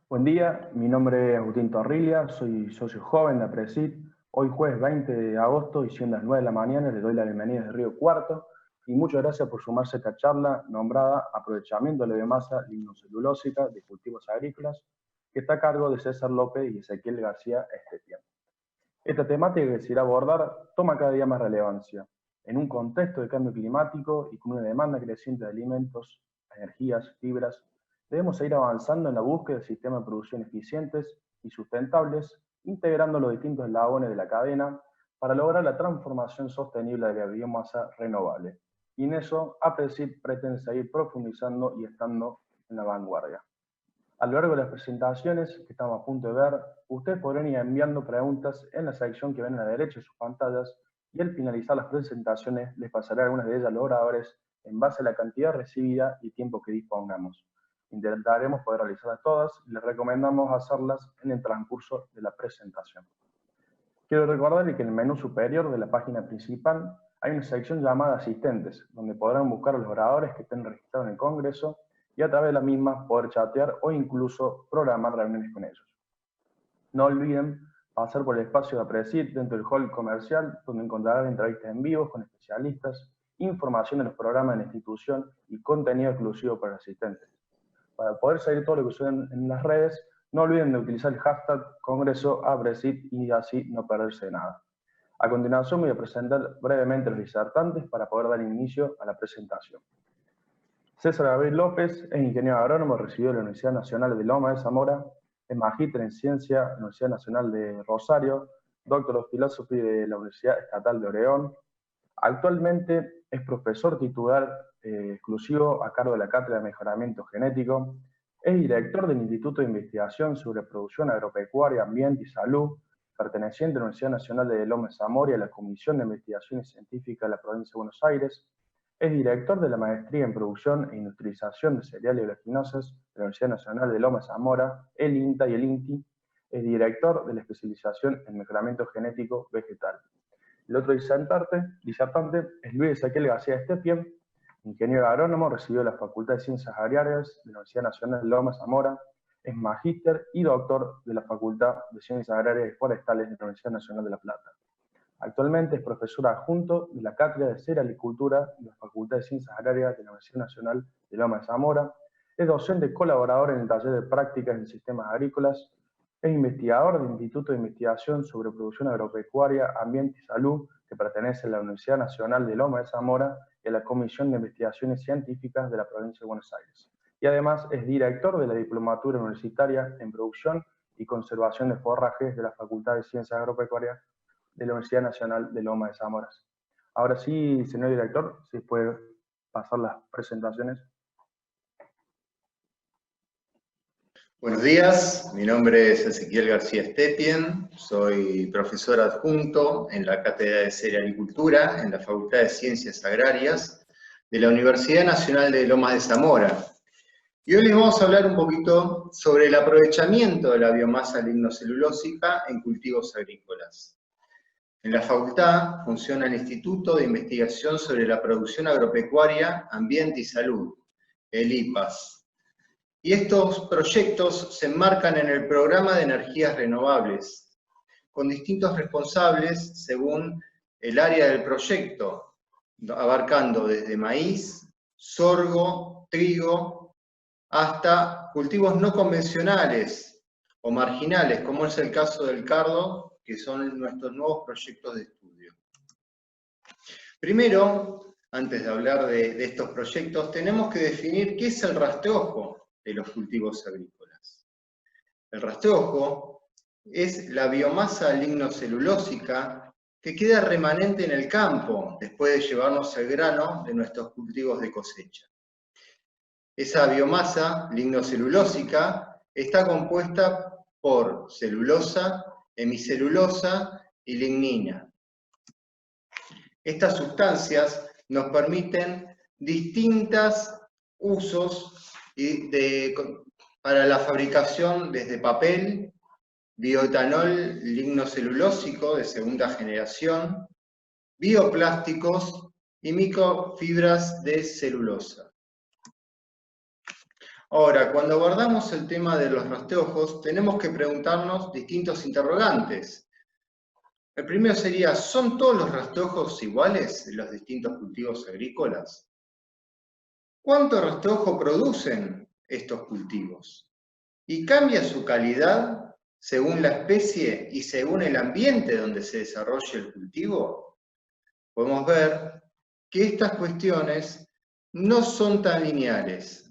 Buen día, mi nombre es Agustín Torrilia, soy socio joven de APRESID. Hoy jueves 20 de agosto y siendo las 9 de la mañana les doy la bienvenida desde Río Cuarto y muchas gracias por sumarse a esta charla nombrada Aprovechamiento de la biomasa lignocelulósica de cultivos agrícolas, que está a cargo de César López y Ezequiel García Estetian. Esta temática que se irá a abordar toma cada día más relevancia en un contexto de cambio climático y con una demanda creciente de alimentos, energías, fibras. Debemos seguir avanzando en la búsqueda de sistemas de producción eficientes y sustentables, integrando los distintos eslabones de la cadena para lograr la transformación sostenible de la biomasa renovable. Y en eso, APRESID pretende seguir profundizando y estando en la vanguardia. A lo largo de las presentaciones que estamos a punto de ver, ustedes podrán ir enviando preguntas en la sección que ven a la derecha de sus pantallas y al finalizar las presentaciones les pasaré algunas de ellas a los oradores en base a la cantidad recibida y tiempo que dispongamos. Intentaremos poder realizarlas todas y les recomendamos hacerlas en el transcurso de la presentación. Quiero recordarles que en el menú superior de la página principal hay una sección llamada Asistentes, donde podrán buscar a los oradores que estén registrados en el Congreso y a través de la misma poder chatear o incluso programar reuniones con ellos. No olviden pasar por el espacio de APRESID dentro del hall comercial, donde encontrarán entrevistas en vivo con especialistas, información de los programas de la institución y contenido exclusivo para asistentes. Para poder seguir todo lo que sucede en las redes, no olviden de utilizar el hashtag Congreso APRESID y así no perderse de nada. A continuación voy a presentar brevemente a los disertantes para poder dar inicio a la presentación. César Gabriel López es ingeniero agrónomo, recibido de la Universidad Nacional de Loma de Zamora, es magíster en ciencia de la Universidad Nacional de Rosario, doctor of Philosophy de la Universidad Estatal de Oregón. Actualmente es profesor titular exclusivo a cargo de la Cátedra de Mejoramiento Genético, es director del Instituto de Investigación sobre Producción Agropecuaria, Ambiente y Salud, perteneciente a la Universidad Nacional de Loma de Zamora y a la Comisión de Investigaciones Científicas de la Provincia de Buenos Aires. Es director de la Maestría en Producción e Industrialización de Cereales y Oleaginosas de la Universidad Nacional de Loma de Zamora, el INTA y el INTI. Es director de la especialización en Mejoramiento Genético Vegetal. El otro disertante es Luis Ezequiel García Estetian, ingeniero agrónomo, recibió la Facultad de Ciencias Agrarias de la Universidad Nacional de Loma de Zamora, es magíster y doctor de la Facultad de Ciencias Agrarias y Forestales de la Universidad Nacional de La Plata. Actualmente es profesor adjunto de la Cátedra de Cerealicultura de la Facultad de Ciencias Agrarias de la Universidad Nacional de Loma de Zamora, es docente colaborador en el taller de prácticas en sistemas agrícolas, es investigador del Instituto de Investigación sobre Producción Agropecuaria, Ambiente y Salud, que pertenece a la Universidad Nacional de Loma de Zamora y a la Comisión de Investigaciones Científicas de la Provincia de Buenos Aires. Y además es director de la Diplomatura Universitaria en Producción y Conservación de Forrajes de la Facultad de Ciencias Agropecuarias de la Universidad Nacional de Loma de Zamora. Ahora sí, señor director, si puede pasar las presentaciones. Buenos días, mi nombre es Ezequiel García Estetian, soy profesor adjunto en la Cátedra de Cerealicultura en la Facultad de Ciencias Agrarias de la Universidad Nacional de Lomas de Zamora. Y hoy les vamos a hablar un poquito sobre el aprovechamiento de la biomasa lignocelulósica en cultivos agrícolas. En la facultad funciona el Instituto de Investigación sobre la Producción Agropecuaria, Ambiente y Salud, el IPAS. Y estos proyectos se enmarcan en el programa de energías renovables, con distintos responsables según el área del proyecto, abarcando desde maíz, sorgo, trigo, hasta cultivos no convencionales o marginales, como es el caso del cardo, que son nuestros nuevos proyectos de estudio. Primero, antes de hablar de estos proyectos, tenemos que definir qué es el rastrojo de los cultivos agrícolas. El rastrojo es la biomasa lignocelulósica que queda remanente en el campo después de llevarnos el grano de nuestros cultivos de cosecha. Esa biomasa lignocelulósica está compuesta por celulosa, hemicelulosa y lignina. Estas sustancias nos permiten distintos usos para la fabricación desde papel, bioetanol lignocelulósico de segunda generación, bioplásticos y microfibras de celulosa. Ahora, cuando abordamos el tema de los rastrojos, tenemos que preguntarnos distintos interrogantes. El primero sería, ¿son todos los rastrojos iguales en los distintos cultivos agrícolas? ¿Cuánto rastrojo producen estos cultivos? ¿Y cambia su calidad según la especie y según el ambiente donde se desarrolle el cultivo? Podemos ver que estas cuestiones no son tan lineales.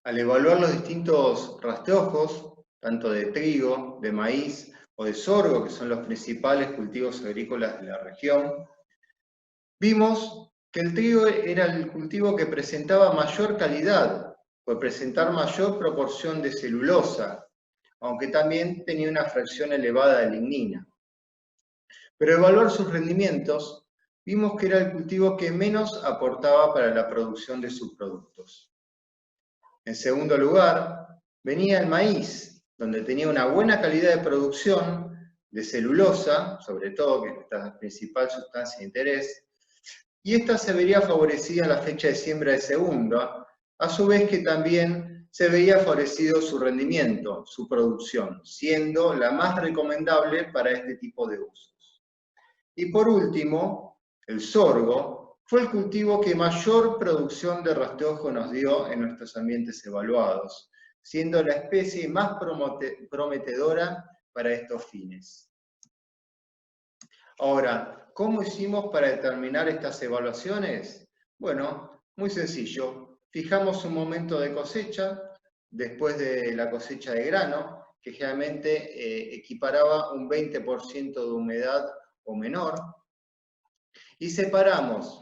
Al evaluar los distintos rastrojos, tanto de trigo, de maíz o de sorgo, que son los principales cultivos agrícolas de la región, vimos que el trigo era el cultivo que presentaba mayor calidad, por presentar mayor proporción de celulosa, aunque también tenía una fracción elevada de lignina. Pero al evaluar sus rendimientos, vimos que era el cultivo que menos aportaba para la producción de sus productos. En segundo lugar, venía el maíz, donde tenía una buena calidad de producción de celulosa, sobre todo, que es nuestra principal sustancia de interés, y esta se vería favorecida en la fecha de siembra de segunda, a su vez que también se veía favorecido su rendimiento, su producción, siendo la más recomendable para este tipo de usos. Y por último, el sorgo fue el cultivo que mayor producción de rastrojo nos dio en nuestros ambientes evaluados, siendo la especie más prometedora para estos fines. Ahora, ¿cómo hicimos para determinar estas evaluaciones? Bueno, muy sencillo. Fijamos un momento de cosecha, después de la cosecha de grano, que generalmente equiparaba un 20% de humedad o menor, y separamos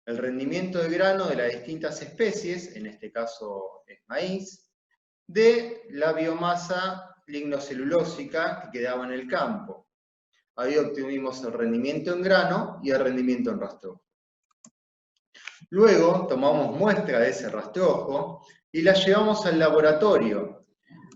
el rendimiento de grano de las distintas especies, en este caso es maíz, de la biomasa lignocelulósica que quedaba en el campo. Ahí obtuvimos el rendimiento en grano y el rendimiento en rastrojo. Luego tomamos muestra de ese rastrojo y la llevamos al laboratorio,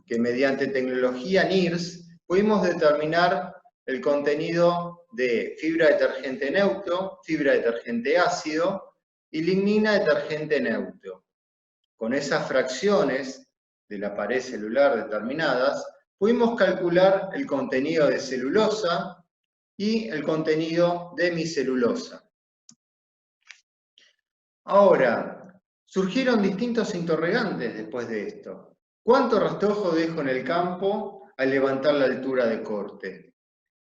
que mediante tecnología NIRS pudimos determinar el contenido de fibra detergente neutro, fibra detergente ácido y lignina detergente neutro. Con esas fracciones de la pared celular determinadas, pudimos calcular el contenido de celulosa y el contenido de hemicelulosa. Ahora, surgieron distintos interrogantes después de esto. ¿Cuánto rastrojo dejo en el campo al levantar la altura de corte?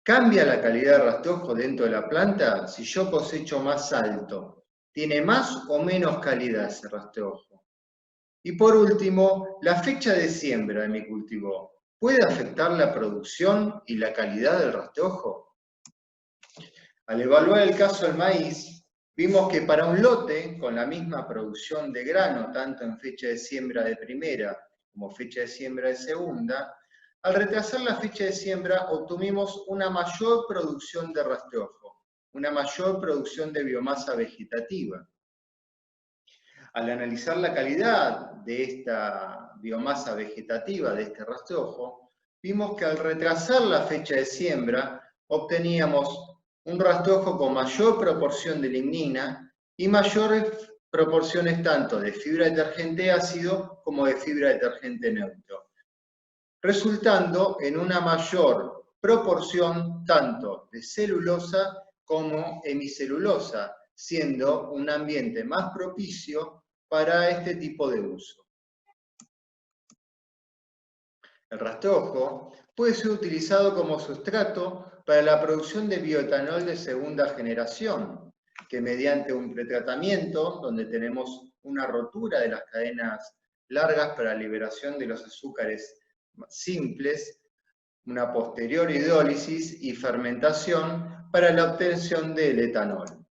¿Cambia la calidad de rastrojo dentro de la planta si yo cosecho más alto? ¿Tiene más o menos calidad ese rastrojo? Y por último, la fecha de siembra de mi cultivo, ¿puede afectar la producción y la calidad del rastrojo? Al evaluar el caso del maíz, vimos que para un lote con la misma producción de grano, tanto en fecha de siembra de primera como fecha de siembra de segunda, al retrasar la fecha de siembra obtuvimos una mayor producción de rastrojo, una mayor producción de biomasa vegetativa. Al analizar la calidad de esta biomasa vegetativa, de este rastrojo, vimos que al retrasar la fecha de siembra obteníamos un rastrojo con mayor proporción de lignina y mayores proporciones tanto de fibra detergente ácido como de fibra detergente neutro, resultando en una mayor proporción tanto de celulosa como hemicelulosa, siendo un ambiente más propicio para este tipo de uso. El rastrojo puede ser utilizado como sustrato para la producción de bioetanol de segunda generación, que mediante un pretratamiento, donde tenemos una rotura de las cadenas largas para la liberación de los azúcares simples, una posterior hidrólisis y fermentación para la obtención del etanol.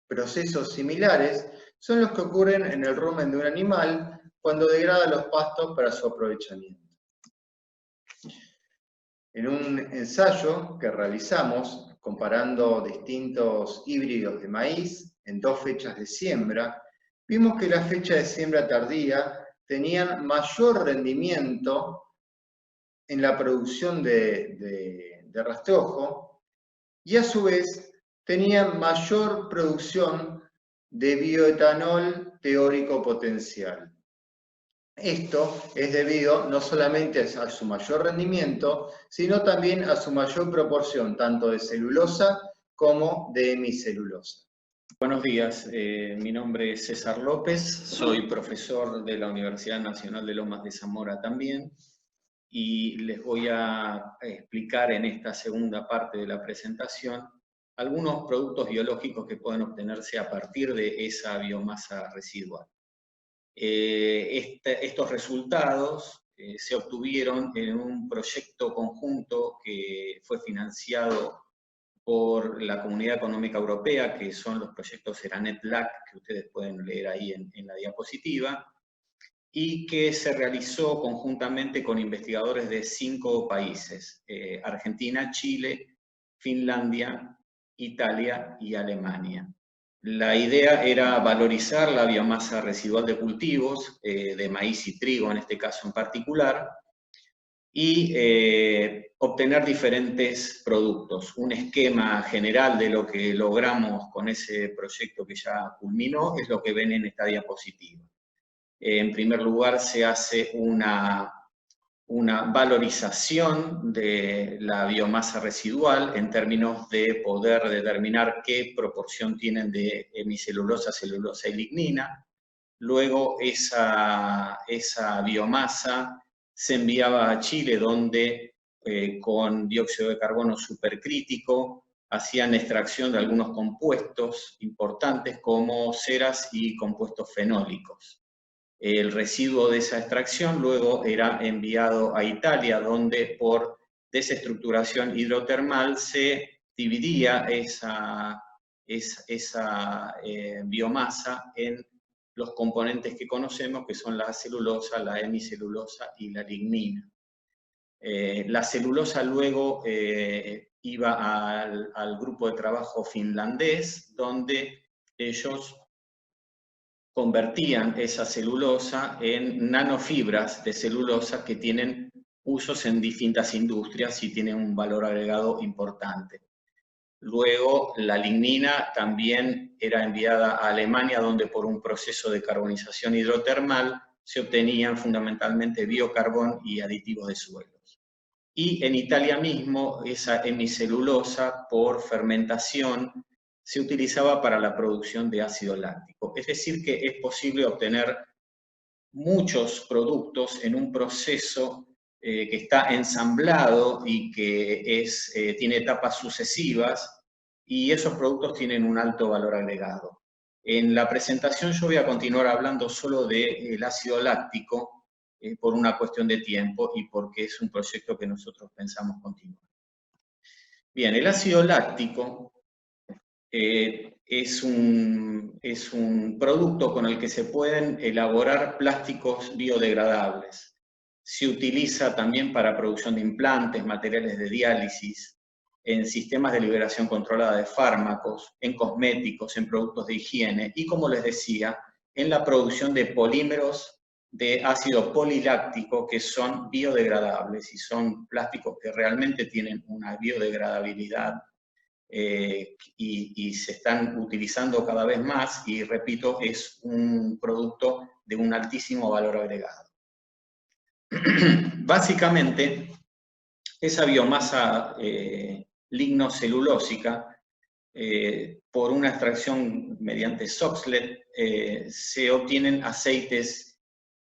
Procesos similares son los que ocurren en el rumen de un animal cuando degrada los pastos para su aprovechamiento. En un ensayo que realizamos comparando distintos híbridos de maíz en dos fechas de siembra, vimos que la fecha de siembra tardía tenían mayor rendimiento en la producción de rastrojo y a su vez tenían mayor producción de bioetanol teórico potencial. Esto es debido no solamente a su mayor rendimiento, sino también a su mayor proporción, tanto de celulosa como de hemicelulosa. Buenos días, mi nombre es César López, soy profesor de la Universidad Nacional de Lomas de Zamora también, y les voy a explicar en esta segunda parte de la presentación algunos productos biológicos que pueden obtenerse a partir de esa biomasa residual. Estos resultados se obtuvieron en un proyecto conjunto que fue financiado por la Comunidad Económica Europea, que son los proyectos ERANET-LAC, que ustedes pueden leer ahí en la diapositiva, y que se realizó conjuntamente con investigadores de 5 países, Argentina, Chile, Finlandia, Italia y Alemania. La idea era valorizar la biomasa residual de cultivos, de maíz y trigo en este caso en particular, y obtener diferentes productos. Un esquema general de lo que logramos con ese proyecto que ya culminó es lo que ven en esta diapositiva. En primer lugar, se hace una valorización de la biomasa residual en términos de poder determinar qué proporción tienen de hemicelulosa, celulosa y lignina. Luego esa biomasa se enviaba a Chile, donde con dióxido de carbono supercrítico hacían extracción de algunos compuestos importantes como ceras y compuestos fenólicos. El residuo de esa extracción luego era enviado a Italia, donde por desestructuración hidrotermal se dividía esa biomasa en los componentes que conocemos, que son la celulosa, la hemicelulosa y la lignina. La celulosa luego iba al grupo de trabajo finlandés, donde ellos convertían esa celulosa en nanofibras de celulosa que tienen usos en distintas industrias y tienen un valor agregado importante. Luego, la lignina también era enviada a Alemania, donde por un proceso de carbonización hidrotermal se obtenían fundamentalmente biocarbón y aditivos de suelos. Y en Italia mismo, esa hemicelulosa, por fermentación, se utilizaba para la producción de ácido láctico. Es decir, que es posible obtener muchos productos en un proceso que está ensamblado y que tiene etapas sucesivas, y esos productos tienen un alto valor agregado. En la presentación yo voy a continuar hablando solo del ácido láctico por una cuestión de tiempo y porque es un proyecto que nosotros pensamos continuar. Bien, el ácido láctico es un producto con el que se pueden elaborar plásticos biodegradables. Se utiliza también para producción de implantes, materiales de diálisis, en sistemas de liberación controlada de fármacos, en cosméticos, en productos de higiene y, como les decía, en la producción de polímeros de ácido poliláctico que son biodegradables y son plásticos que realmente tienen una biodegradabilidad y se están utilizando cada vez más, y repito, es un producto de un altísimo valor agregado. Básicamente, esa biomasa lignocelulósica, por una extracción mediante Soxhlet, se obtienen aceites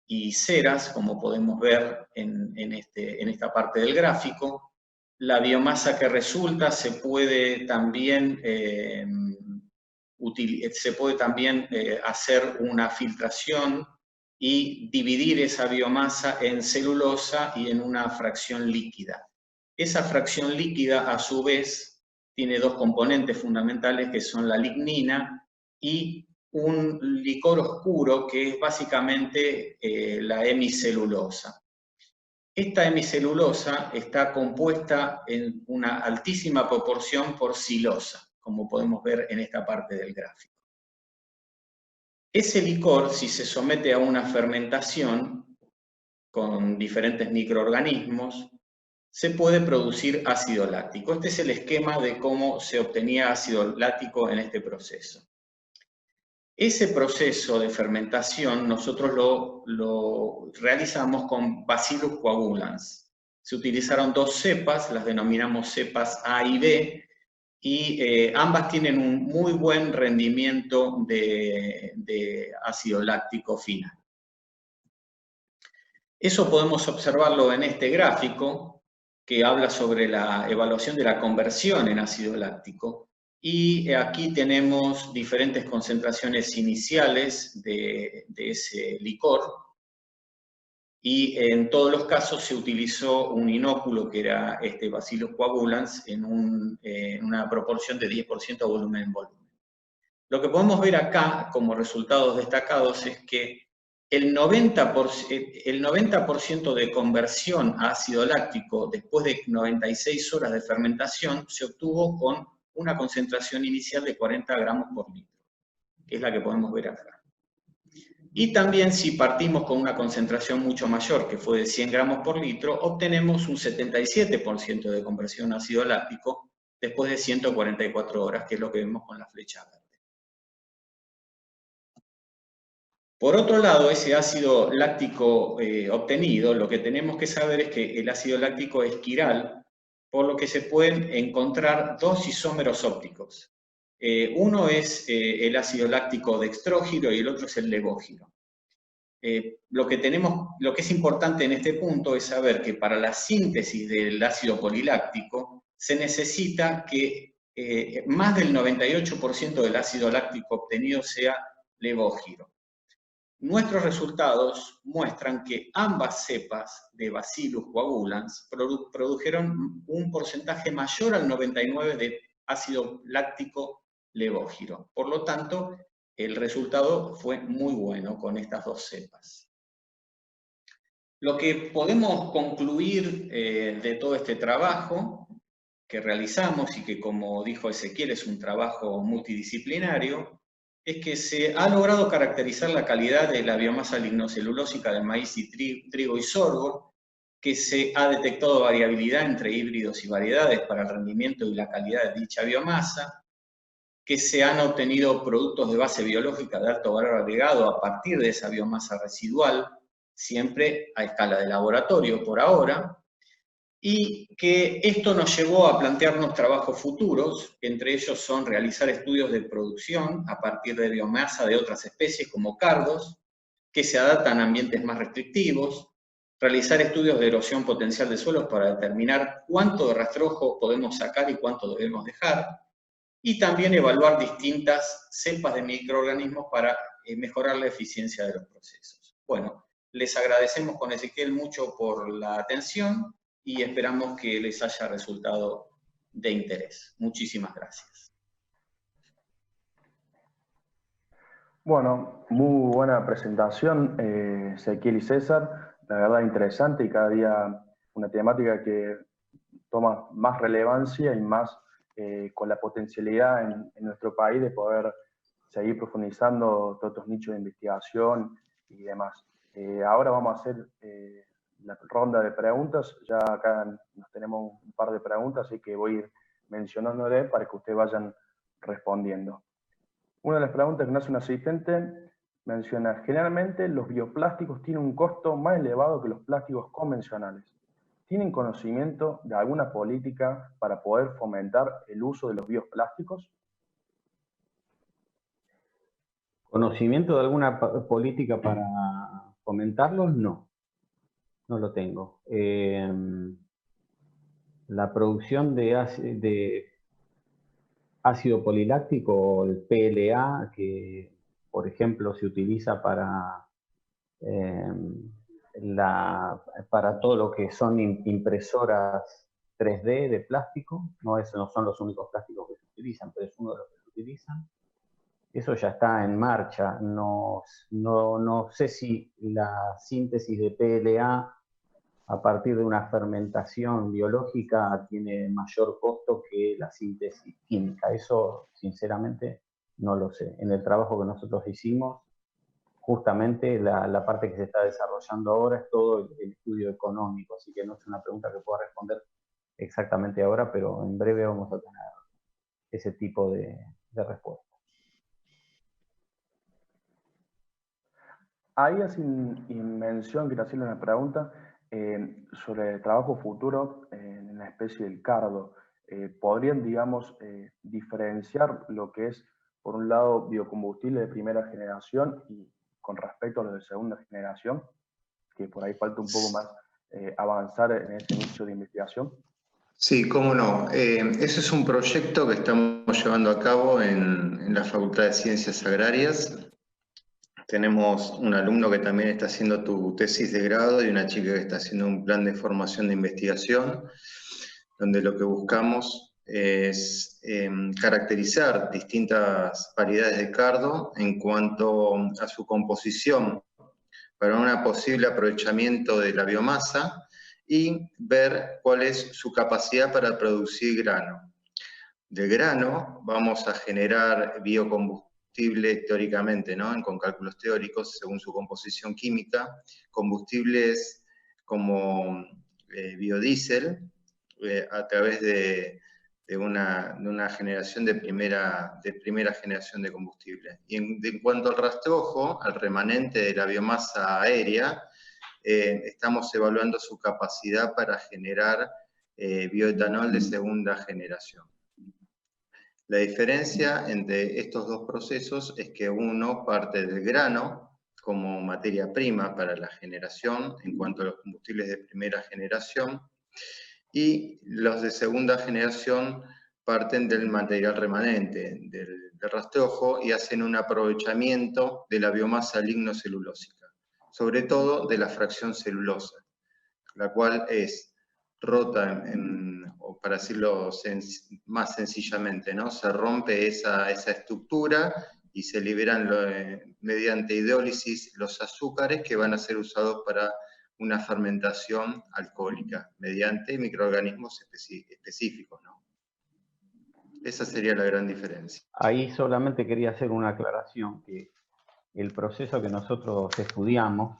y ceras, como podemos ver en esta parte del gráfico. La biomasa que resulta se puede también hacer una filtración y dividir esa biomasa en celulosa y en una fracción líquida. Esa fracción líquida, a su vez, tiene 2 componentes fundamentales, que son la lignina y un licor oscuro, que es básicamente la hemicelulosa. Esta hemicelulosa está compuesta en una altísima proporción por silosa, como podemos ver en esta parte del gráfico. Ese licor, si se somete a una fermentación con diferentes microorganismos, se puede producir ácido láctico. Este es el esquema de cómo se obtenía ácido láctico en este proceso. Ese proceso de fermentación nosotros lo realizamos con Bacillus coagulans. Se utilizaron 2 cepas, las denominamos cepas A y B, y ambas tienen un muy buen rendimiento de ácido láctico final. Eso podemos observarlo en este gráfico, que habla sobre la evaluación de la conversión en ácido láctico. Y aquí tenemos diferentes concentraciones iniciales de ese licor. Y en todos los casos se utilizó un inóculo que era este Bacillus coagulans en una proporción de 10% volumen en volumen. Lo que podemos ver acá como resultados destacados es que el 90% de conversión a ácido láctico después de 96 horas de fermentación se obtuvo con una concentración inicial de 40 gramos por litro, que es la que podemos ver acá. Y también si partimos con una concentración mucho mayor, que fue de 100 gramos por litro, obtenemos un 77% de conversión a ácido láctico después de 144 horas, que es lo que vemos con la flecha verde. Por otro lado, ese ácido láctico obtenido, lo que tenemos que saber es que el ácido láctico es quiral, por lo que se pueden encontrar 2 isómeros ópticos. Uno es el ácido láctico dextrógiro y el otro es el levógiro. Lo que es importante en este punto es saber que para la síntesis del ácido poliláctico se necesita que más del 98% del ácido láctico obtenido sea levógiro. Nuestros resultados muestran que ambas cepas de Bacillus coagulans produjeron un porcentaje mayor al 99% de ácido láctico levógiro. Por lo tanto, el resultado fue muy bueno con estas 2 cepas. Lo que podemos concluir de todo este trabajo que realizamos y que, como dijo Ezequiel, es un trabajo multidisciplinario, es que se ha logrado caracterizar la calidad de la biomasa lignocelulósica de maíz y trigo y sorgo, que se ha detectado variabilidad entre híbridos y variedades para el rendimiento y la calidad de dicha biomasa, que se han obtenido productos de base biológica de alto valor agregado a partir de esa biomasa residual, siempre a escala de laboratorio por ahora, y que esto nos llevó a plantearnos trabajos futuros, entre ellos son realizar estudios de producción a partir de biomasa de otras especies como cardos, que se adaptan a ambientes más restrictivos, realizar estudios de erosión potencial de suelos para determinar cuánto de rastrojo podemos sacar y cuánto debemos dejar, y también evaluar distintas cepas de microorganismos para mejorar la eficiencia de los procesos. Bueno, les agradecemos con Ezequiel mucho por la atención y esperamos que les haya resultado de interés. Muchísimas gracias. Bueno, muy buena presentación, Ezequiel y César. La verdad interesante y cada día una temática que toma más relevancia y más con la potencialidad en nuestro país de poder seguir profundizando todos estos nichos de investigación y demás. Ahora vamos a hacer la ronda de preguntas. Ya acá nos tenemos un par de preguntas, así que voy a ir mencionándole para que ustedes vayan respondiendo. Una de las preguntas que nos hace un asistente menciona: generalmente los bioplásticos tienen un costo más elevado que los plásticos convencionales. ¿Tienen conocimiento de alguna política para poder fomentar el uso de los bioplásticos? ¿Conocimiento de alguna política para fomentarlos? No, no lo tengo. La producción de ácido poliláctico, o el PLA, que por ejemplo se utiliza para todo lo que son impresoras 3D de plástico. No son los únicos plásticos que se utilizan, pero es uno de los que se utilizan. Eso ya está en marcha. No sé si la síntesis de PLA a partir de una fermentación biológica tiene mayor costo que la síntesis química. Eso, sinceramente, no lo sé. En el trabajo que nosotros hicimos, justamente la parte que se está desarrollando ahora es todo el estudio económico, así que no es una pregunta que pueda responder exactamente ahora, pero en breve vamos a tener ese tipo de respuesta. Ahí hacen mención, quiero hacerle una pregunta, sobre el trabajo futuro en la especie del cardo. ¿Podrían, digamos, diferenciar lo que es, por un lado, biocombustible de primera generación y con respecto a los de segunda generación? Que por ahí falta un poco más avanzar en ese inicio de investigación. Sí, cómo no. Ese es un proyecto que estamos llevando a cabo en la Facultad de Ciencias Agrarias. Tenemos un alumno que también está haciendo tu tesis de grado y una chica que está haciendo un plan de formación de investigación, donde lo que buscamos es caracterizar distintas variedades de cardo en cuanto a su composición para un posible aprovechamiento de la biomasa y ver cuál es su capacidad para producir grano. Del grano vamos a generar biocombustible teóricamente, ¿no? Con cálculos teóricos, según su composición química, combustibles como biodiesel a través de una generación de primera generación de combustible. Y en cuanto al rastrojo, al remanente de la biomasa aérea, estamos evaluando su capacidad para generar bioetanol de segunda generación. La diferencia entre estos dos procesos es que uno parte del grano como materia prima para la generación en cuanto a los combustibles de primera generación, y los de segunda generación parten del material remanente, del rastrojo, y hacen un aprovechamiento de la biomasa lignocelulósica, sobre todo de la fracción celulosa, la cual es rota, o para decirlo más sencillamente, ¿no? Se rompe esa estructura y se liberan mediante hidrólisis los azúcares que van a ser usados para una fermentación alcohólica mediante microorganismos específicos, ¿no? Esa sería la gran diferencia. Ahí solamente quería hacer una aclaración, que el proceso que nosotros estudiamos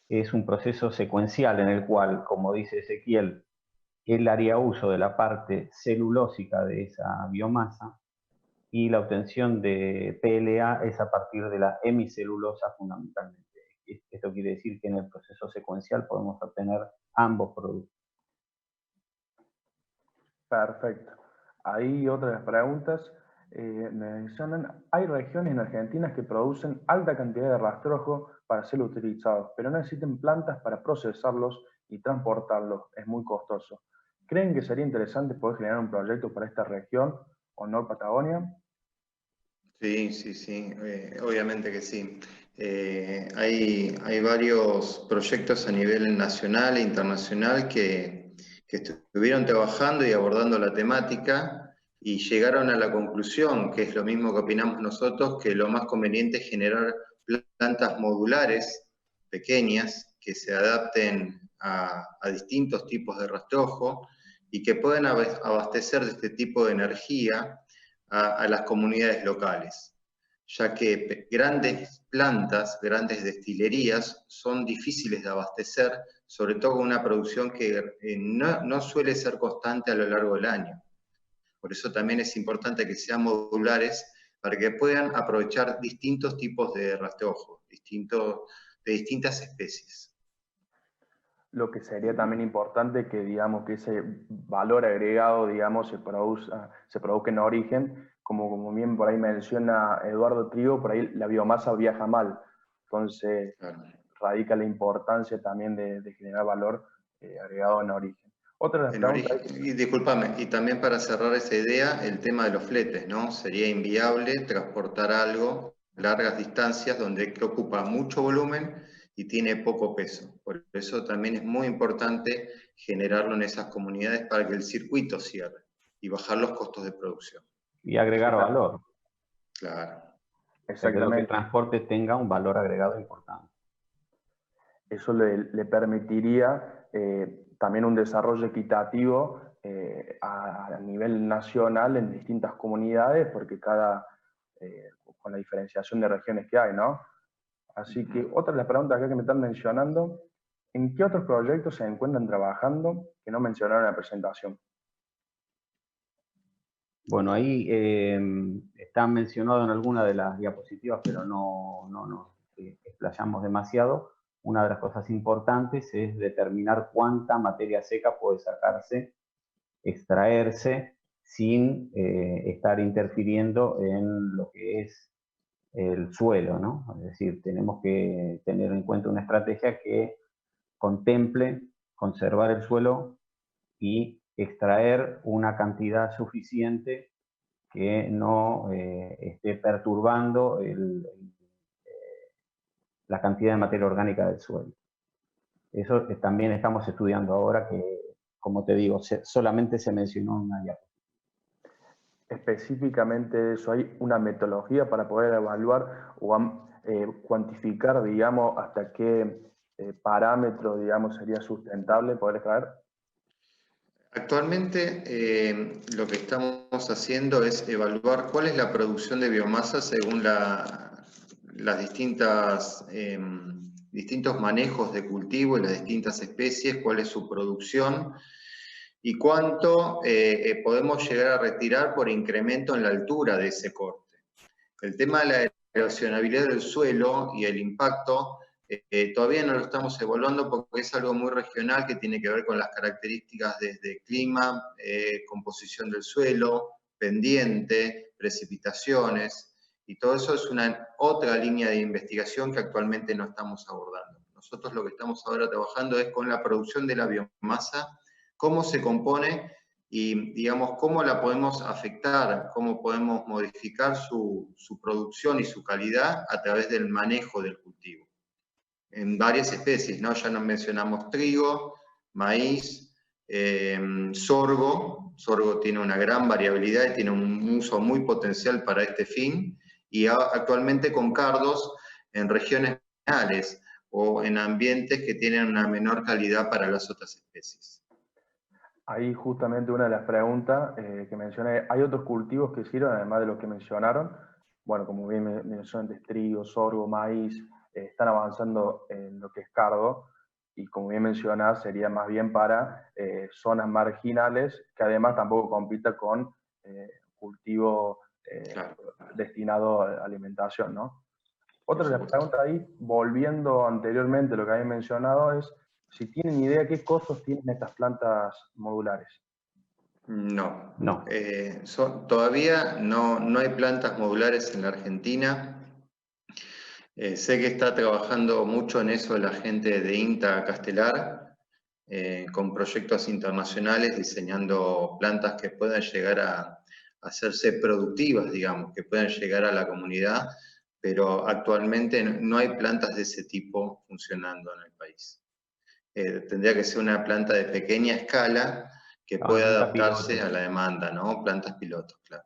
es un proceso secuencial en el cual, como dice Ezequiel, él haría uso de la parte celulósica de esa biomasa y la obtención de PLA es a partir de la hemicelulosa fundamentalmente. Esto quiere decir que en el proceso secuencial podemos obtener ambos productos. Perfecto. Ahí otra de las preguntas. Me mencionan, hay regiones en Argentina que producen alta cantidad de rastrojo para ser utilizados, pero no existen plantas para procesarlos y transportarlos. Es muy costoso. ¿Creen que sería interesante poder generar un proyecto para esta región o no Patagonia? Sí, obviamente que sí. Hay varios proyectos a nivel nacional e internacional que estuvieron trabajando y abordando la temática y llegaron a la conclusión, que es lo mismo que opinamos nosotros, que lo más conveniente es generar plantas modulares, pequeñas, que se adapten a distintos tipos de rastrojo y que puedan abastecer de este tipo de energía a las comunidades locales, ya que grandes plantas, grandes destilerías son difíciles de abastecer, sobre todo con una producción que no suele ser constante a lo largo del año. Por eso también es importante que sean modulares para que puedan aprovechar distintos tipos de rastrojo, de distintas especies. Lo que sería también importante que, digamos, que ese valor agregado, digamos, se produzca en origen, como bien por ahí menciona Eduardo Trigo, por ahí la biomasa viaja mal. Entonces, claro, radica la importancia también de generar valor agregado en origen. Otra de las preguntas... Y discúlpame, y también para cerrar esa idea, el tema de los fletes, ¿no? Sería inviable transportar algo largas distancias donde ocupa mucho volumen y tiene poco peso. Por eso también es muy importante generarlo en esas comunidades para que el circuito cierre y bajar los costos de producción. Y agregar valor. Claro. Exactamente. Para que el transporte tenga un valor agregado importante. Eso le permitiría también un desarrollo equitativo a nivel nacional en distintas comunidades, porque con la diferenciación de regiones que hay, ¿no? Así que otra de las preguntas acá que me están mencionando, ¿en qué otros proyectos se encuentran trabajando que no mencionaron en la presentación? Bueno, ahí está mencionado en alguna de las diapositivas, pero no que explayamos demasiado, una de las cosas importantes es determinar cuánta materia seca puede sacarse, extraerse, sin estar interfiriendo en lo que es el suelo, ¿no? Es decir, tenemos que tener en cuenta una estrategia que contemple conservar el suelo y extraer una cantidad suficiente que no esté perturbando la cantidad de materia orgánica del suelo. Eso también estamos estudiando ahora, que, como te digo, solamente se mencionó en una diapositiva. Específicamente eso, ¿hay una metodología para poder evaluar o cuantificar, digamos, hasta qué parámetro, digamos, sería sustentable poder extraer? Actualmente lo que estamos haciendo es evaluar cuál es la producción de biomasa según las distintos manejos de cultivo y las distintas especies, cuál es su producción y cuánto podemos llegar a retirar por incremento en la altura de ese corte. El tema de la erosionabilidad del suelo y el impacto todavía no lo estamos evaluando porque es algo muy regional que tiene que ver con las características desde clima, composición del suelo, pendiente, precipitaciones, y todo eso es otra línea de investigación que actualmente no estamos abordando. Nosotros lo que estamos ahora trabajando es con la producción de la biomasa, cómo se compone y, digamos, cómo la podemos afectar, cómo podemos modificar su producción y su calidad a través del manejo del cultivo. En varias especies, ¿no? Ya nos mencionamos trigo, maíz, sorgo. Sorgo tiene una gran variabilidad y tiene un uso muy potencial para este fin, y actualmente con cardos en regiones regionales o en ambientes que tienen una menor calidad para las otras especies. Ahí justamente una de las preguntas que mencioné, ¿hay otros cultivos que sirven además de los que mencionaron? Bueno, como bien mencioné, trigo, sorgo, maíz, están avanzando en lo que es cardo, y como bien mencionás, sería más bien para zonas marginales, que además tampoco compita con cultivo Claro. destinado a alimentación, ¿no? Otra de las preguntas ahí, volviendo anteriormente a lo que había mencionado, es si tienen idea qué costos tienen estas plantas modulares. No. No. Todavía no hay plantas modulares en la Argentina. Sé que está trabajando mucho en eso la gente de INTA Castelar, con proyectos internacionales, diseñando plantas que puedan llegar a hacerse productivas, digamos, que puedan llegar a la comunidad, pero actualmente no hay plantas de ese tipo funcionando en el país. Tendría que ser una planta de pequeña escala que pueda adaptarse a la demanda, ¿no? Plantas pilotos, claro.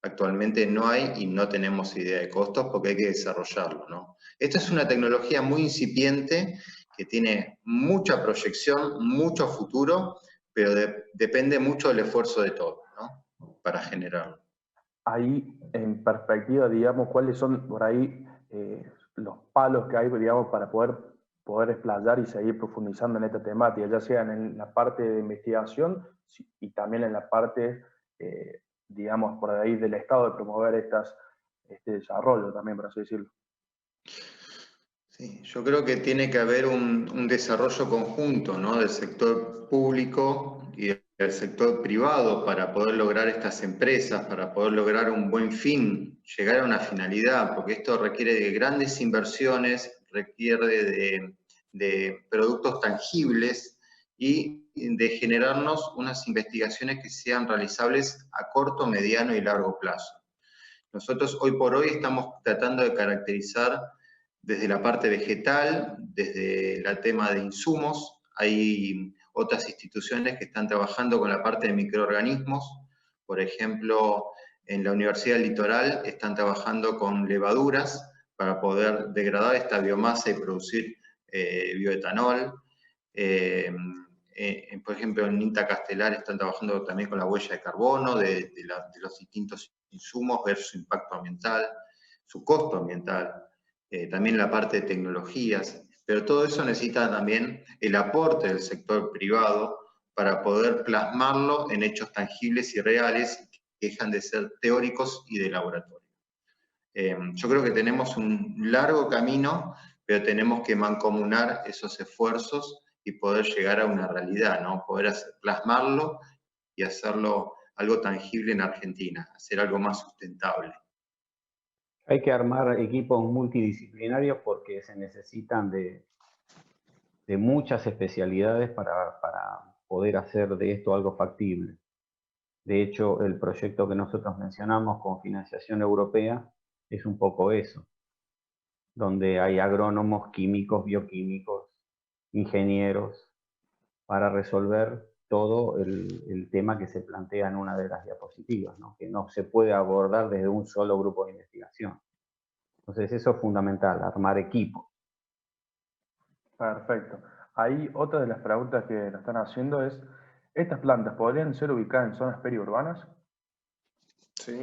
Actualmente no hay y no tenemos idea de costos porque hay que desarrollarlo, ¿no? Esta es una tecnología muy incipiente que tiene mucha proyección, mucho futuro, pero depende mucho del esfuerzo de todos, ¿no? Para generarlo. Ahí, en perspectiva, digamos, ¿cuáles son por ahí los palos que hay, digamos, para poder explayar y seguir profundizando en esta temática, ya sea en la parte de investigación y también en la parte, digamos, por ahí del Estado de promover este desarrollo también, por así decirlo? Sí, yo creo que tiene que haber un desarrollo conjunto, ¿no? Del sector público y del sector privado para poder lograr estas empresas, para poder lograr un buen fin, llegar a una finalidad, porque esto requiere de grandes inversiones, requiere de productos tangibles y de generarnos unas investigaciones que sean realizables a corto, mediano y largo plazo. Nosotros hoy por hoy estamos tratando de caracterizar desde la parte vegetal, desde el tema de insumos. Hay otras instituciones que están trabajando con la parte de microorganismos. Por ejemplo, en la Universidad del Litoral están trabajando con levaduras para poder degradar esta biomasa y producir bioetanol. Por ejemplo, en INTA Castelar están trabajando también con la huella de carbono de los distintos insumos, ver su impacto ambiental, su costo ambiental. También la parte de tecnologías, pero todo eso necesita también el aporte del sector privado para poder plasmarlo en hechos tangibles y reales que dejan de ser teóricos y de laboratorio. Yo creo que tenemos un largo camino, pero tenemos que mancomunar esos esfuerzos y poder llegar a una realidad, ¿no? Poder plasmarlo y hacerlo algo tangible en Argentina, hacer algo más sustentable. Hay que armar equipos multidisciplinarios porque se necesitan de muchas especialidades para poder hacer de esto algo factible. De hecho, el proyecto que nosotros mencionamos con financiación europea es un poco eso, donde hay agrónomos, químicos, bioquímicos, ingenieros, para resolver todo el tema que se plantea en una de las diapositivas, ¿no? Que no se puede abordar desde un solo grupo de investigación. Entonces eso es fundamental, armar equipos. Perfecto. Ahí otra de las preguntas que nos están haciendo es, ¿estas plantas podrían ser ubicadas en zonas periurbanas? Sí,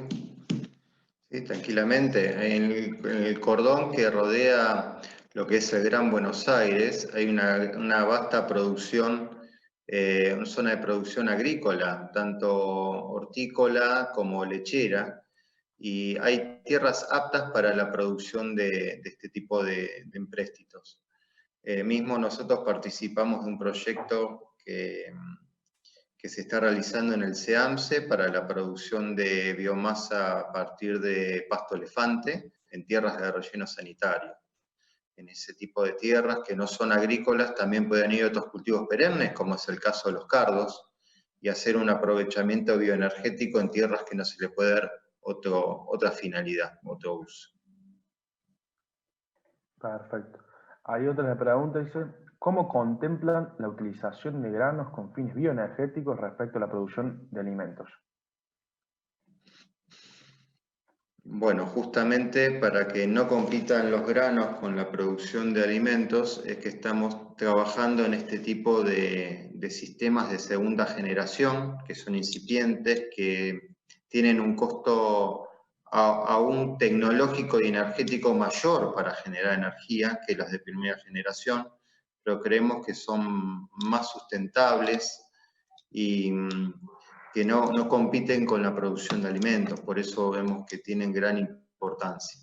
sí, tranquilamente. En el cordón que rodea lo que es el Gran Buenos Aires hay una vasta producción, una zona de producción agrícola, tanto hortícola como lechera, y hay tierras aptas para la producción de este tipo de empréstitos. Mismo nosotros participamos de un proyecto que se está realizando en el CEAMSE para la producción de biomasa a partir de pasto elefante en tierras de relleno sanitario. En ese tipo de tierras que no son agrícolas también pueden ir otros cultivos perennes, como es el caso de los cardos, y hacer un aprovechamiento bioenergético en tierras que no se le puede dar otra finalidad, otro uso. Perfecto. Hay otra pregunta, dice, ¿cómo contemplan la utilización de granos con fines bioenergéticos respecto a la producción de alimentos? Bueno, justamente para que no compitan los granos con la producción de alimentos, es que estamos trabajando en este tipo de sistemas de segunda generación, que son incipientes, que tienen un costo aún tecnológico y energético mayor para generar energía que las de primera generación, pero creemos que son más sustentables y que no compiten con la producción de alimentos, por eso vemos que tienen gran importancia.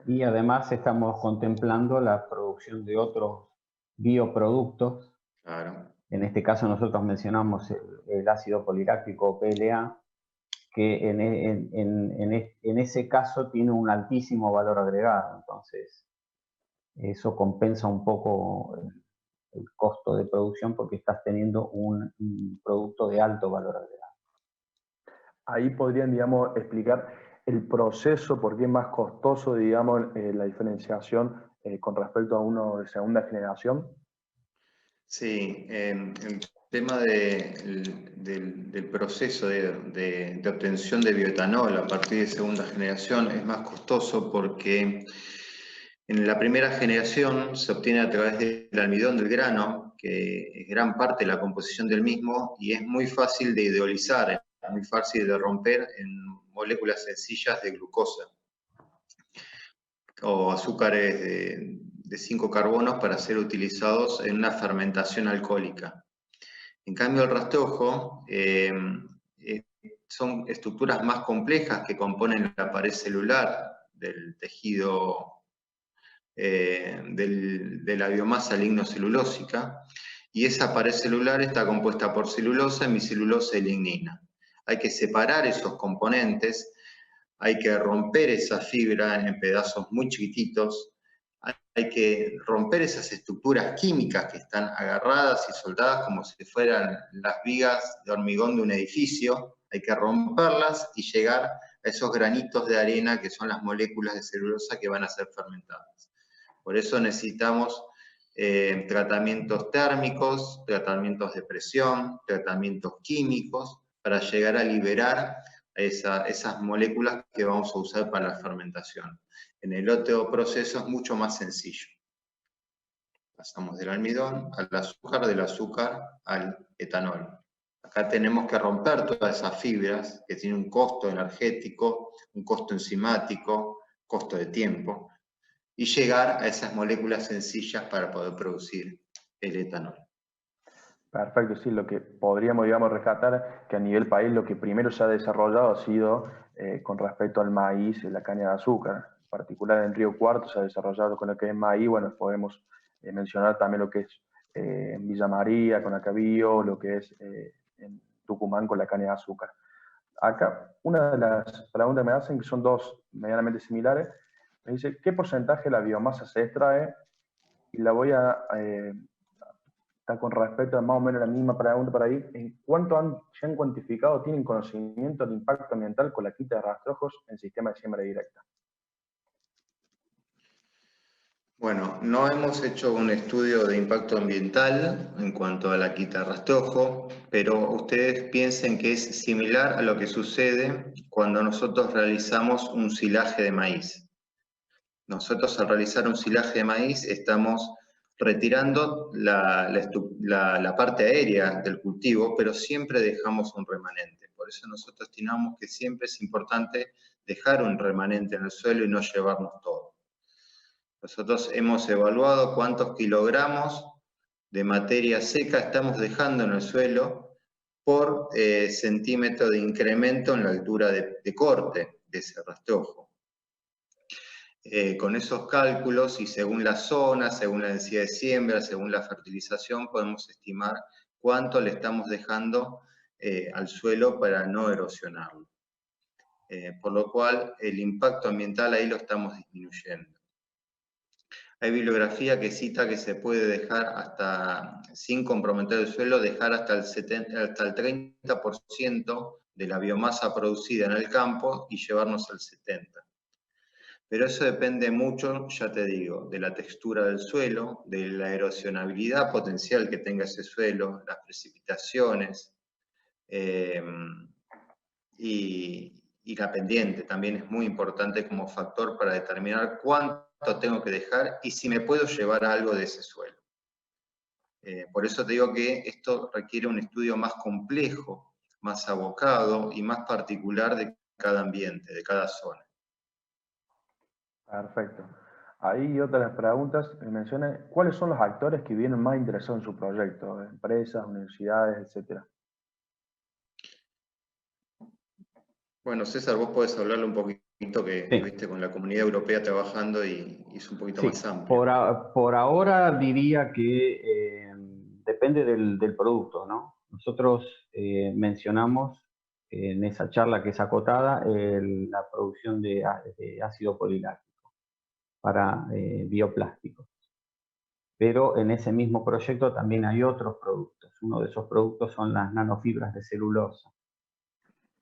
Y además estamos contemplando la producción de otros bioproductos. Claro. En este caso nosotros mencionamos el ácido poliláctico PLA, que en ese caso tiene un altísimo valor agregado, entonces eso compensa un poco el costo de producción porque estás teniendo un producto de alto valor agregado. Ahí podrían, digamos, explicar el proceso, por qué es más costoso, digamos, la diferenciación con respecto a uno de segunda generación. Sí, el tema del proceso de obtención de bioetanol a partir de segunda generación es más costoso porque en la primera generación se obtiene a través del almidón del grano, que es gran parte de la composición del mismo, y es muy fácil de hidrolizar, es muy fácil de romper en moléculas sencillas de glucosa o azúcares de 5 carbonos para ser utilizados en una fermentación alcohólica. En cambio, el rastrojo son estructuras más complejas que componen la pared celular del tejido de la biomasa lignocelulósica, y esa pared celular está compuesta por celulosa, hemicelulosa y lignina. Hay que separar esos componentes, hay que romper esa fibra en pedazos muy chiquititos, hay que romper esas estructuras químicas que están agarradas y soldadas como si fueran las vigas de hormigón de un edificio, hay que romperlas y llegar a esos granitos de arena que son las moléculas de celulosa que van a ser fermentadas. Por eso necesitamos tratamientos térmicos, tratamientos de presión, tratamientos químicos, para llegar a liberar esas moléculas que vamos a usar para la fermentación. En el otro proceso es mucho más sencillo. Pasamos del almidón al azúcar, del azúcar al etanol. Acá tenemos que romper todas esas fibras que tienen un costo energético, un costo enzimático, costo de tiempo, y llegar a esas moléculas sencillas para poder producir el etanol. Perfecto, sí, lo que podríamos, digamos, rescatar que a nivel país lo que primero se ha desarrollado ha sido con respecto al maíz y la caña de azúcar. particular en Río Cuarto se ha desarrollado con lo que es maíz. Bueno, podemos mencionar también lo que es en Villa María con Acabío, lo que es en Tucumán con la caña de azúcar. Acá, una de las preguntas que me hacen, que son dos medianamente similares, me dice, ¿qué porcentaje de la biomasa se extrae? Y la voy a está con respecto a más o menos la misma pregunta para ir. ¿En cuánto se han cuantificado, tienen conocimiento del impacto ambiental con la quita de rastrojos en sistema de siembra directa? Bueno, no hemos hecho un estudio de impacto ambiental en cuanto a la quita de rastrojo, pero ustedes piensen que es similar a lo que sucede cuando nosotros realizamos un silaje de maíz. Nosotros al realizar un silaje de maíz estamos retirando la parte aérea del cultivo, pero siempre dejamos un remanente. Por eso nosotros estimamos que siempre es importante dejar un remanente en el suelo y no llevarnos todo. Nosotros hemos evaluado cuántos kilogramos de materia seca estamos dejando en el suelo por centímetro de incremento en la altura de corte de ese rastrojo. Con esos cálculos y según la zona, según la densidad de siembra, según la fertilización, podemos estimar cuánto le estamos dejando al suelo para no erosionarlo. Por lo cual, el impacto ambiental ahí lo estamos disminuyendo. Hay bibliografía que cita que se puede dejar hasta, sin comprometer el suelo, dejar hasta el 30% de la biomasa producida en el campo y llevarnos al 70%. Pero eso depende mucho, ya te digo, de la textura del suelo, de la erosionabilidad potencial que tenga ese suelo, las precipitaciones y la pendiente también es muy importante como factor para determinar cuánto tengo que dejar y si me puedo llevar algo de ese suelo. Por eso te digo que esto requiere un estudio más complejo, más abocado y más particular de cada ambiente, de cada zona. Perfecto. Ahí otra de las preguntas menciona, ¿cuáles son los actores que vienen más interesados en su proyecto? Empresas, universidades, etcétera. Bueno, César, vos podés hablarle un poquito que estuviste con la Comunidad Europea trabajando y es un poquito más amplio. Por ahora diría que depende del producto, ¿no? Nosotros mencionamos en esa charla que es acotada la producción de ácido poliláctico para bioplásticos. Pero en ese mismo proyecto también hay otros productos. Uno de esos productos son las nanofibras de celulosa.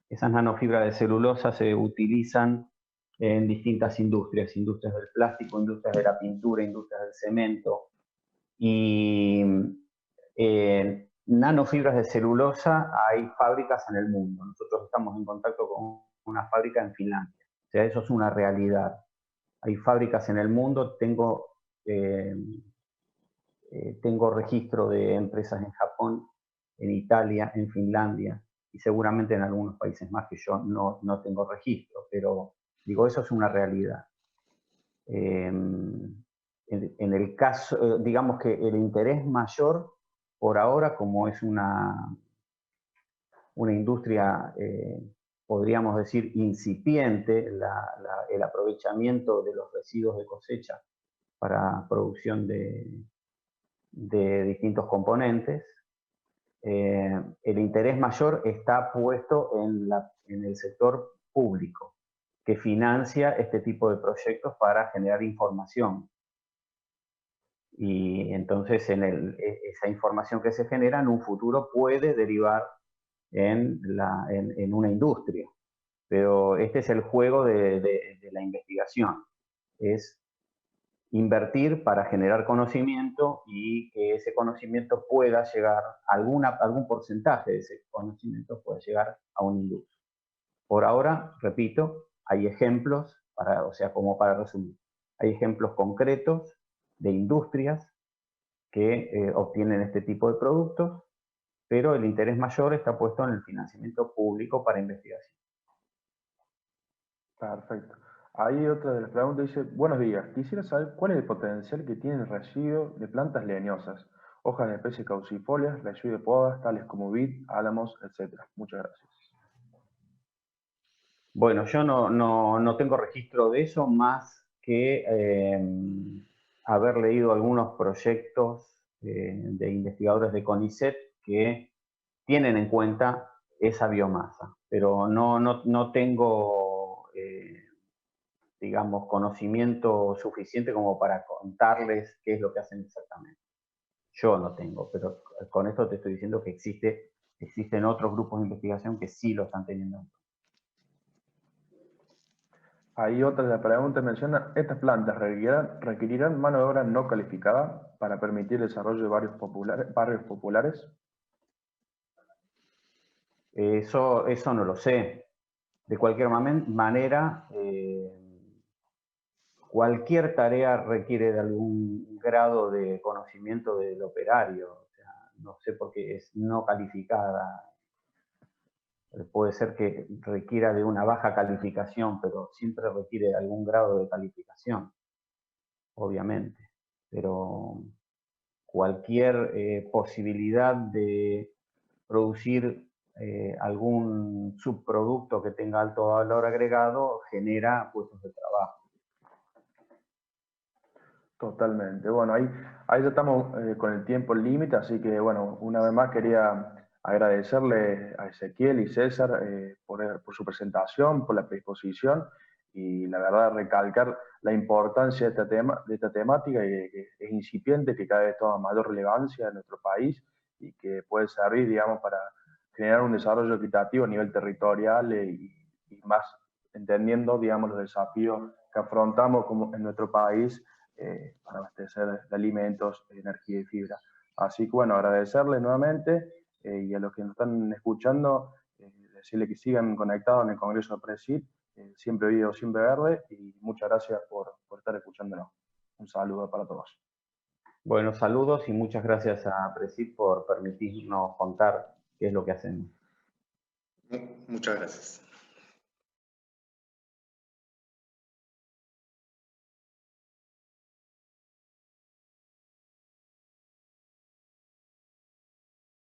Esas nanofibras de celulosa se utilizan en distintas industrias, industrias del plástico, industrias de la pintura, industrias del cemento. Y nanofibras de celulosa hay fábricas en el mundo. Nosotros estamos en contacto con una fábrica en Finlandia. O sea, eso es una realidad. Hay fábricas en el mundo, tengo registro de empresas en Japón, en Italia, en Finlandia, y seguramente en algunos países más que yo no tengo registro, pero digo, eso es una realidad. En el caso, digamos que el interés mayor por ahora, como es una industria, podríamos decir, incipiente, el aprovechamiento de los residuos de cosecha para producción de distintos componentes, el interés mayor está puesto en el sector público, que financia este tipo de proyectos para generar información. Y entonces esa información que se genera en un futuro puede derivar en una industria. Pero este es el juego de la investigación. Es invertir para generar conocimiento y que ese conocimiento pueda llegar, algún porcentaje de ese conocimiento pueda llegar a una industria. Por ahora, repito, hay ejemplos, como para resumir, hay ejemplos concretos de industrias que obtienen este tipo de productos, pero el interés mayor está puesto en el financiamiento público para investigación. Perfecto. Ahí otra de las preguntas dice, buenos días, quisiera saber cuál es el potencial que tiene el residuo de plantas leñosas, hojas de especies caducifolias, residuo de podas, tales como vid, álamos, etc. Muchas gracias. Bueno, yo no tengo registro de eso, más que haber leído algunos proyectos de investigadores de CONICET que tienen en cuenta esa biomasa, pero no tengo, digamos, conocimiento suficiente como para contarles qué es lo que hacen exactamente. Yo no tengo, pero con esto te estoy diciendo que existen otros grupos de investigación que sí lo están teniendo en cuenta. Ahí otra de las preguntas menciona, ¿estas plantas requerirán mano de obra no calificada para permitir el desarrollo de barrios populares? Eso no lo sé. De cualquier manera, cualquier tarea requiere de algún grado de conocimiento del operario. O sea, no sé por qué es no calificada. Puede ser que requiera de una baja calificación, pero siempre requiere de algún grado de calificación, obviamente. Pero cualquier posibilidad de producir algún subproducto que tenga alto valor agregado genera puestos de trabajo. Totalmente. Bueno, ahí ya estamos con el tiempo límite, así que bueno, una vez más quería agradecerle a Ezequiel y César por su presentación, por la predisposición y la verdad recalcar la importancia de esta temática y que es incipiente, que cada vez toma mayor relevancia en nuestro país y que puede servir, digamos, para generar un desarrollo equitativo a nivel territorial y más entendiendo, digamos, los desafíos que afrontamos como en nuestro país para abastecer de alimentos, energía y fibra. Así que bueno, agradecerles nuevamente y a los que nos están escuchando, decirles que sigan conectados en el Congreso de Presid, siempre vivo, siempre verde, y muchas gracias por estar escuchándonos. Un saludo para todos. Bueno, saludos y muchas gracias a Presid por permitirnos contar qué es lo que hacen. Muchas gracias.